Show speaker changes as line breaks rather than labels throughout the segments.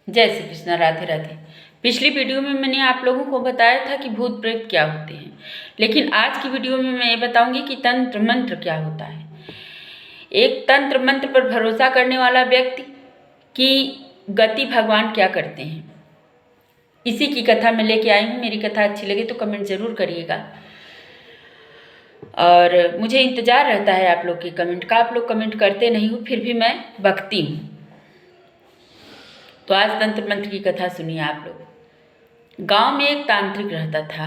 जय श्री कृष्ण, राधे राधे। पिछली वीडियो में मैंने आप लोगों को बताया था कि भूत प्रेत क्या होते हैं, लेकिन आज की वीडियो में मैं ये बताऊंगी कि तंत्र मंत्र क्या होता है। एक तंत्र मंत्र पर भरोसा करने वाला व्यक्ति की गति भगवान क्या करते हैं, इसी की कथा मैं लेके आई हूँ। मेरी कथा अच्छी लगे तो कमेंट ज़रूर करिएगा, और मुझे इंतज़ार रहता है आप लोग के कमेंट का। आप लोग कमेंट करते नहीं हो, फिर भी मैं बकती हूँ। तो आज तंत्र मंत्र की कथा सुनिए आप लोग। गांव में एक तांत्रिक रहता था।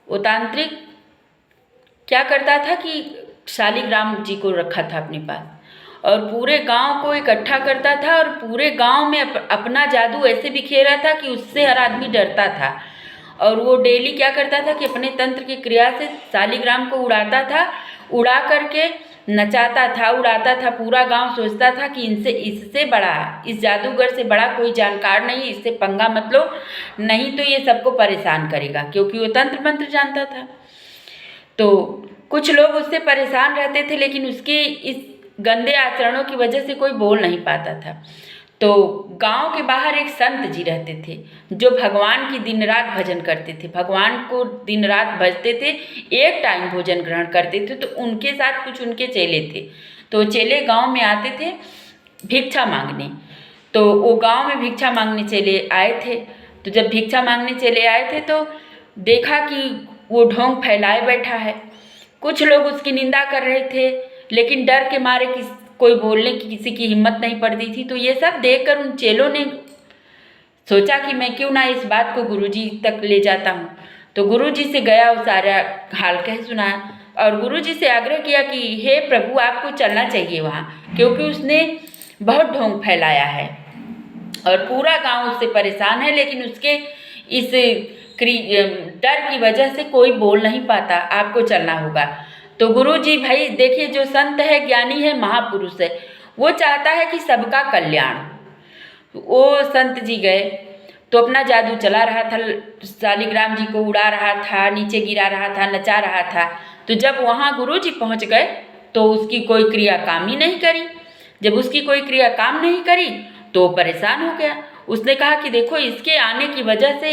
वो तांत्रिक क्या करता था कि शालिग्राम जी को रखा था अपने पास, और पूरे गांव को इकट्ठा करता था, और पूरे गांव में अपना जादू ऐसे बिखेरा था कि उससे हर आदमी डरता था। और वो डेली क्या करता था कि अपने तंत्र की क्रिया से शालिग्राम को उड़ाता था, उड़ा करके नचाता था, उड़ाता था। पूरा गांव सोचता था कि इससे बड़ा, इस जादूगर से बड़ा कोई जानकार नहीं, इससे पंगा मत लो, नहीं तो ये सबको परेशान करेगा, क्योंकि वो तंत्र मंत्र जानता था। तो कुछ लोग उससे परेशान रहते थे, लेकिन उसके इस गंदे आचरणों की वजह से कोई बोल नहीं पाता था। तो गांव के बाहर एक संत जी रहते थे, जो भगवान की दिन रात भजन करते थे, भगवान को दिन रात भजते थे, एक टाइम भोजन ग्रहण करते थे। तो उनके साथ कुछ उनके चेले थे। तो चेले गांव में आते थे भिक्षा मांगने। तो वो गांव में भिक्षा मांगने चले आए थे। तो जब भिक्षा मांगने चले आए थे तो देखा कि वो ढोंग फैलाए बैठा है। कुछ लोग उसकी निंदा कर रहे थे, लेकिन डर के मारे कोई बोलने की किसी की हिम्मत नहीं पड़ती थी। तो ये सब देखकर उन चेलों ने सोचा कि मैं क्यों ना इस बात को गुरुजी तक ले जाता हूँ। तो गुरुजी से गया, वो सारा हाल कह सुनाया, और गुरुजी से आग्रह किया कि हे प्रभु, आपको चलना चाहिए वहाँ, क्योंकि उसने बहुत ढोंग फैलाया है और पूरा गांव उससे परेशान है, लेकिन उसके इस डर की वजह से कोई बोल नहीं पाता, आपको चलना होगा। तो गुरुजी, भाई देखिए, जो संत है, ज्ञानी है, महापुरुष है, वो चाहता है कि सबका कल्याण। वो संत जी गए तो अपना जादू चला रहा था, शालिग्राम जी को उड़ा रहा था, नीचे गिरा रहा था, नचा रहा था। तो जब वहाँ गुरुजी पहुँच गए तो उसकी कोई क्रिया काम ही नहीं करी। जब उसकी कोई क्रिया काम नहीं करी तो परेशान हो गया। उसने कहा कि देखो, इसके आने की वजह से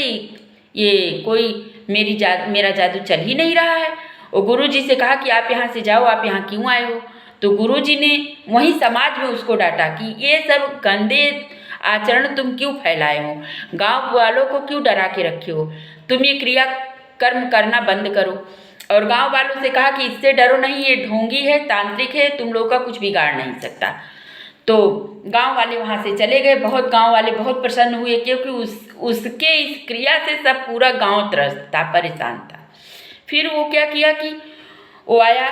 ये कोई मेरा जादू चल ही नहीं रहा है। और गुरुजी से कहा कि आप यहाँ से जाओ, आप यहाँ क्यों आए हो। तो गुरुजी ने वहीं समाज में उसको डांटा कि ये सब गंदे आचरण तुम क्यों फैलाए हो, गांव वालों को क्यों डरा के रखे हो, तुम ये क्रिया कर्म करना बंद करो। और गांव वालों से कहा कि इससे डरो नहीं, ये ढोंगी है, तांत्रिक है, तुम लोग का कुछ बिगाड़ नहीं सकता। तो गांव वाले वहाँ से चले गए। गांव वाले बहुत प्रसन्न हुए, क्योंकि उसके इस क्रिया से सब पूरा गांव त्रस्त था, परेशान था। फिर वो क्या किया कि वो आया,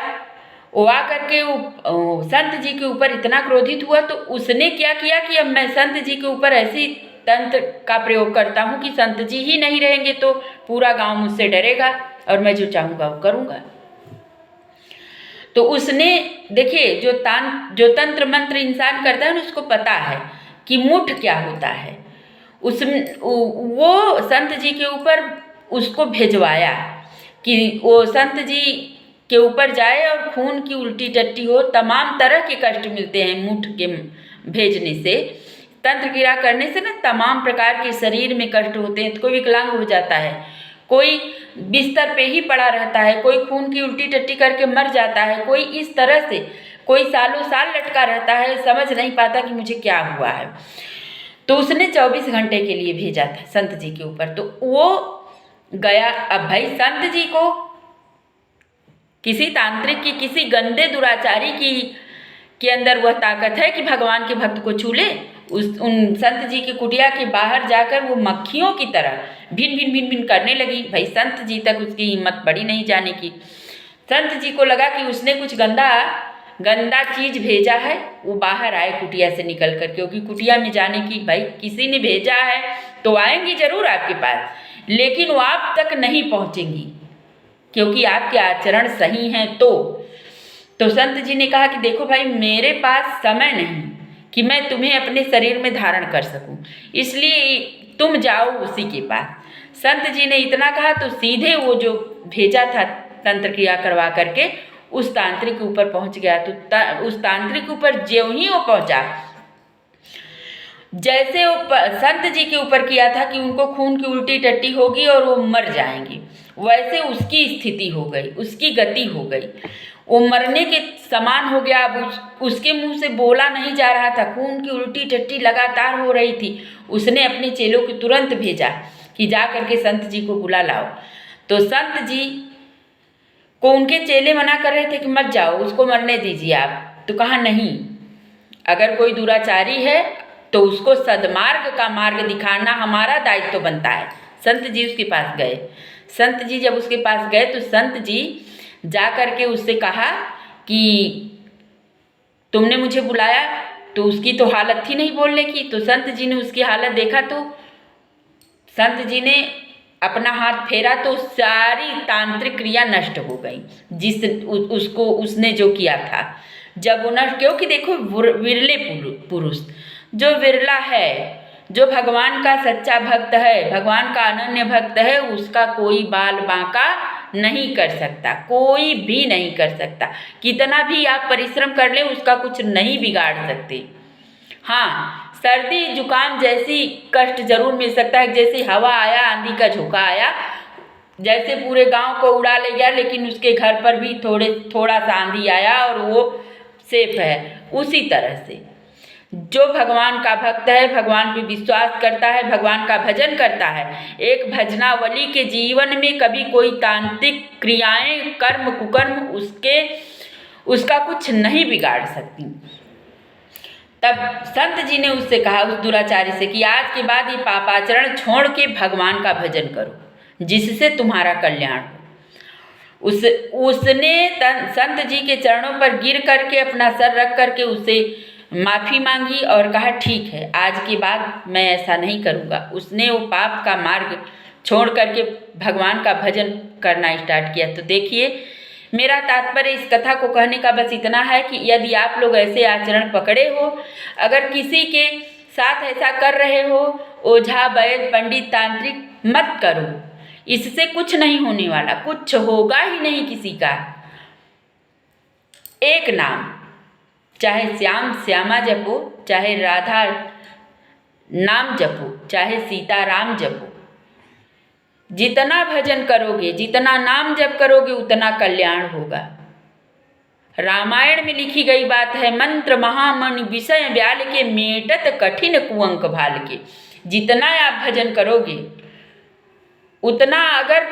वो आ करके वो संत जी के ऊपर इतना क्रोधित हुआ। तो उसने क्या किया कि अब मैं संत जी के ऊपर ऐसी तंत्र का प्रयोग करता हूँ कि संत जी ही नहीं रहेंगे तो पूरा गांव मुझसे डरेगा, और मैं जो चाहूँगा वो करूँगा। तो उसने, देखिए, जो तंत्र मंत्र इंसान करता है ना, उसको पता है कि मुठ क्या होता है। वो संत जी के ऊपर उसको भेजवाया कि वो संत जी के ऊपर जाए और खून की उल्टी टट्टी हो, तमाम तरह के कष्ट मिलते हैं मुठ के भेजने से। तंत्र क्रिया करने से ना तमाम प्रकार के शरीर में कष्ट होते हैं। तो कोई विकलांग हो जाता है, कोई बिस्तर पे ही पड़ा रहता है, कोई खून की उल्टी टट्टी करके मर जाता है, कोई इस तरह से, कोई सालों साल लटका रहता है, समझ नहीं पाता कि मुझे क्या हुआ है। तो उसने 24 घंटे के लिए भेजा था संत जी के ऊपर। तो वो गया। अब भाई, संत जी को किसी तांत्रिक की, किसी गंदे दुराचारी के अंदर वह ताकत है कि भगवान के भक्त को छू ले। उन संत जी की कुटिया के बाहर जाकर वो मक्खियों की तरह भिन भिन भिन भिन करने लगी। भाई, संत जी तक उसकी हिम्मत पड़ी नहीं जाने की। संत जी को लगा कि उसने कुछ गंदा चीज भेजा है, वो बाहर आए कुटिया से निकल कर, क्योंकि कुटिया में जाने की, भाई किसी ने भेजा है तो आएंगी जरूर आपके पास, लेकिन वो आप तक नहीं पहुँचेंगी क्योंकि आपके आचरण सही हैं। तो संत जी ने कहा कि देखो भाई, मेरे पास समय नहीं कि मैं तुम्हें अपने शरीर में धारण कर सकूं, इसलिए तुम जाओ उसी के पास। संत जी ने इतना कहा तो सीधे वो जो भेजा था तंत्र क्रिया करवा करके उस तांत्रिक के ऊपर पहुंच गया। तो उस तांत्रिक के ऊपर ज्यों ही वो पहुंचा, जैसे वो संत जी के ऊपर किया था कि उनको खून की उल्टी टट्टी होगी और वो मर जाएंगे, वैसे उसकी स्थिति हो गई, उसकी गति हो गई, वो मरने के समान हो गया। अब उसके मुंह से बोला नहीं जा रहा था, खून की उल्टी टट्टी लगातार हो रही थी। उसने अपने चेलों को तुरंत भेजा कि जा करके संत जी को बुला लाओ। तो संत जी को उनके चेले मना कर रहे थे कि मत जाओ, उसको मरने दीजिए आप। तो कहा नहीं, अगर कोई दुराचारी है तो उसको सद्मार्ग का मार्ग दिखाना हमारा दायित्व बनता है। संत जी उसके पास गए। संत जी जब उसके पास गए तो संत जी जा कर के उससे कहा कि तुमने मुझे बुलाया, तो उसकी तो हालत थी नहीं बोलने की। तो संत जी ने उसकी हालत देखा तो संत जी ने अपना हाथ फेरा तो सारी तांत्रिक क्रिया नष्ट हो गई, उसको उसने जो किया था। जब वो नष्ट, क्योंकि देखो विरले पुरुष जो विरला है, जो भगवान का सच्चा भक्त है, भगवान का अनन्य भक्त है, उसका कोई बाल बांका नहीं कर सकता, कोई भी नहीं कर सकता। कितना भी आप परिश्रम कर लें उसका कुछ नहीं बिगाड़ सकते। हाँ, सर्दी जुकाम जैसी कष्ट जरूर मिल सकता है, जैसे हवा आया, आंधी का झोंका आया, जैसे पूरे गांव को उड़ा ले गया, लेकिन उसके घर पर भी थोड़ा सा आंधी आया और वो सेफ है। उसी तरह से जो भगवान का भक्त है, भगवान पे विश्वास करता है, भगवान का भजन करता है, एक भजनावली के जीवन में कभी कोई तांत्रिक क्रियाएं, कर्म कुकर्म उसका कुछ नहीं बिगाड़ सकती। तब संत जी ने उससे कहा, उस दुराचारी से, कि आज के बाद ये पापाचरण छोड़ के भगवान का भजन करो, जिससे तुम्हारा कल्याण हो। उसने संत जी के चरणों पर गिर करके अपना सर रख करके उससे माफ़ी मांगी और कहा ठीक है, आज के बाद मैं ऐसा नहीं करूँगा। उसने वो पाप का मार्ग छोड़ करके भगवान का भजन करना स्टार्ट किया। तो देखिए, मेरा तात्पर्य इस कथा को कहने का बस इतना है कि यदि आप लोग ऐसे आचरण पकड़े हो, अगर किसी के साथ ऐसा कर रहे हो, ओझा वैद्य पंडित तांत्रिक मत करो, इससे कुछ नहीं होने वाला, कुछ होगा ही नहीं किसी का। एक नाम, चाहे श्याम श्यामा जपो, चाहे राधा नाम जपो, चाहे सीताराम जपो, जितना भजन करोगे, जितना नाम जप करोगे, उतना कल्याण होगा। रामायण में लिखी गई बात है, मंत्र महामणि विषय व्याल के, मेटत कठिन कुअंक भाल के। जितना आप भजन करोगे उतना, अगर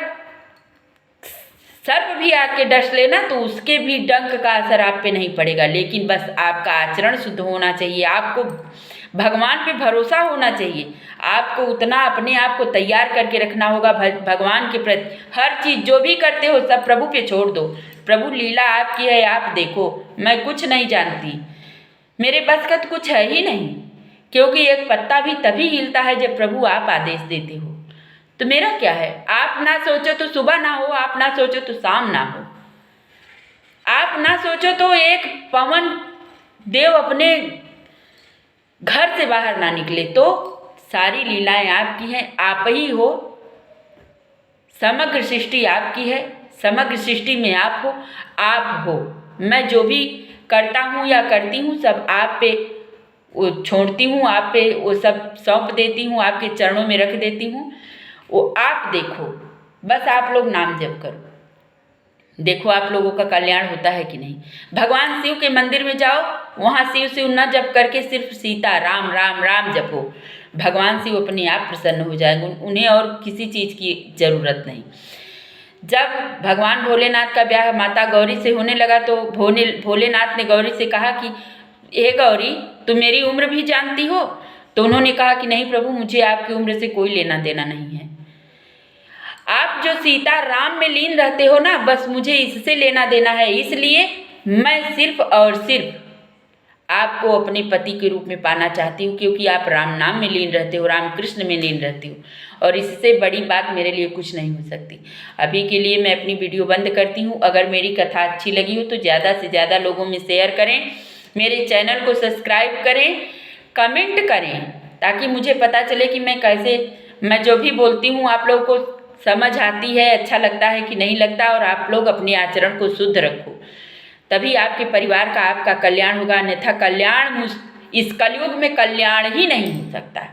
सर्प भी आके डस लेना तो उसके भी डंक का असर आप पे नहीं पड़ेगा। लेकिन बस आपका आचरण शुद्ध होना चाहिए, आपको भगवान पे भरोसा होना चाहिए, आपको उतना अपने आप को तैयार करके रखना होगा भगवान के प्रति। हर चीज़ जो भी करते हो सब प्रभु पे छोड़ दो। प्रभु लीला आपकी है, आप देखो, मैं कुछ नहीं जानती, मेरे बस का तो कुछ है ही नहीं, क्योंकि एक पत्ता भी तभी हिलता है जब प्रभु आप आदेश देते हो। तो मेरा क्या है, आप ना सोचो तो सुबह ना हो, आप ना सोचो तो शाम ना हो, आप ना सोचो तो एक पवन देव अपने घर से बाहर ना निकले, तो सारी लीलाएं आपकी हैं, आप ही हो, समग्र सृष्टि आपकी है, समग्र सृष्टि में आप हो। मैं जो भी करता हूँ या करती हूँ सब आप पे वो छोड़ती हूँ, आप पे वो सब सौंप देती हूँ, आपके चरणों में रख देती हूँ। वो आप देखो, बस आप लोग नाम जप करो, देखो आप लोगों का कल्याण होता है कि नहीं। भगवान शिव के मंदिर में जाओ, वहाँ शिव शिव न जप करके सिर्फ सीता राम राम राम जपो, भगवान शिव अपने आप प्रसन्न हो जाएंगे, उन्हें और किसी चीज़ की ज़रूरत नहीं। जब भगवान भोलेनाथ का ब्याह माता गौरी से होने लगा तो भोलेनाथ ने गौरी से कहा कि हे गौरी, तुम मेरी उम्र भी जानती हो? तो उन्होंने कहा कि नहीं प्रभु, मुझे आपकी उम्र से कोई लेना देना नहीं है, आप जो सीता राम में लीन रहते हो ना, बस मुझे इससे लेना देना है, इसलिए मैं सिर्फ और सिर्फ आपको अपने पति के रूप में पाना चाहती हूँ, क्योंकि आप राम नाम में लीन रहते हो, राम कृष्ण में लीन रहती हो, और इससे बड़ी बात मेरे लिए कुछ नहीं हो सकती। अभी के लिए मैं अपनी वीडियो बंद करती हूँ। अगर मेरी कथा अच्छी लगी हो तो ज़्यादा से ज़्यादा लोगों में शेयर करें, मेरे चैनल को सब्सक्राइब करें, कमेंट करें, ताकि मुझे पता चले कि मैं जो भी बोलती हूँ आप लोगों को समझ आती है, अच्छा लगता है कि नहीं लगता, और आप लोग अपने आचरण को शुद्ध रखो, तभी आपके परिवार का, आपका कल्याण होगा। अन्यथा कल्याण इस कलयुग में कल्याण ही नहीं हो सकता।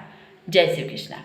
जय श्री कृष्णा।